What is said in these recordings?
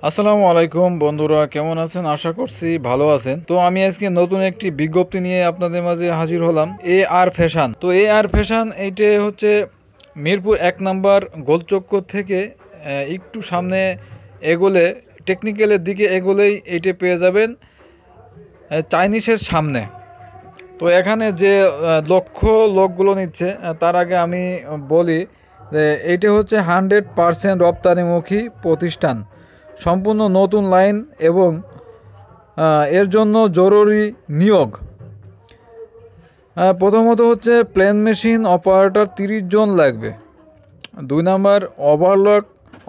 আসসালামু আলাইকুম বন্ধুরা, কেমন আছেন? আশা করছি ভালো আছেন। তো আমি আজকে নতুন একটি বিজ্ঞপ্তি নিয়ে আপনাদের মাঝে হাজির হলাম। আর ফ্যাশন। তো আর ফ্যাশন এইটা হচ্ছে মিরপুর 1 নম্বর গোলচক্কর থেকে একটু সামনে এগোলে, টেকনিক্যালের দিকে এগোলেই এইটা পেয়ে যাবেন চাইনিজের সামনে। তো এখানে যে লোকগুলো নিচ্ছে, তার আগে আমি বলি যে এইটা হচ্ছে 100% রপ্তানিমুখী প্রতিষ্ঠান, সম্পূর্ণ নতুন লাইন এবং এর জন্য জরুরি নিয়োগ। প্রথমত হচ্ছে প্লেন মেশিন অপারেটর 30 জন লাগবে। 2 নাম্বার ওভারলক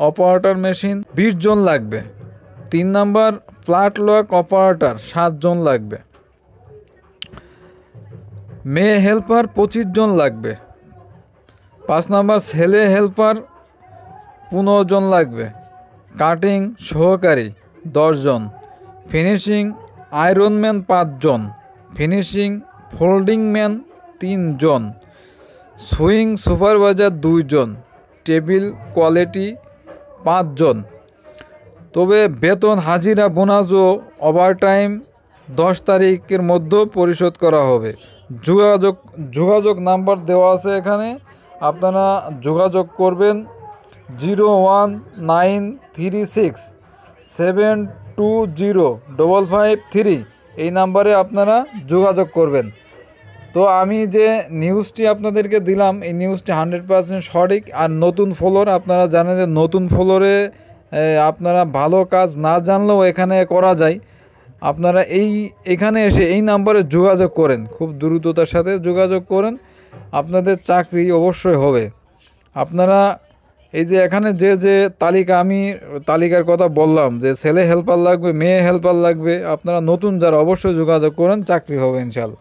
অপারেটর মেশিন 20 জন লাগবে। 3 নাম্বার ফ্ল্যাট লক অপারেটর 7 জন লাগবে। মেয়ে হেল্পার 25 জন লাগবে। 5 নাম্বার ছেলে হেল্পার 15 জন লাগবে। কাটিং সহকারী 10 জন। ফিনিশিং আয়রনম্যান 5 জন। ফিনিশিং ফোল্ডিং ম্যান 3 জন। সুইং সুপারভাইজার 2 জন। টেবিল কোয়ালিটি 5 জন। তবে বেতন, হাজিরা, বোনাস ও ওভারটাইম 10 তারিখের মধ্যে পরিশোধ করা হবে। যোগাযোগ নাম্বার দেওয়া আছে এখানে, আপনারা যোগাযোগ করবেন 01936720553 এই নাম্বারে আপনারা যোগাযোগ করবেন। তো আমি যে নিউজটি আপনাদেরকে দিলাম, এই নিউজটি 100% সঠিক। আর নতুন ফ্লোর, আপনারা জানেন যে নতুন ফ্লোরে আপনারা ভালো কাজ না জানলেও এখানে করা যায়। আপনারা এখানে এসে এই নাম্বারে যোগাযোগ করেন, খুব দ্রুততার সাথে যোগাযোগ করেন, আপনাদের চাকরি অবশ্যই হবে। আপনারা এই যে এখানে যে আমি তালিকার কথা বললাম, যে ছেলে হেল্পার লাগবে, মেয়ে হেল্পার লাগবে, আপনারা নতুন যারা অবশ্যই যোগাযোগ করেন, চাকরি হবে ইনশাআল্লাহ।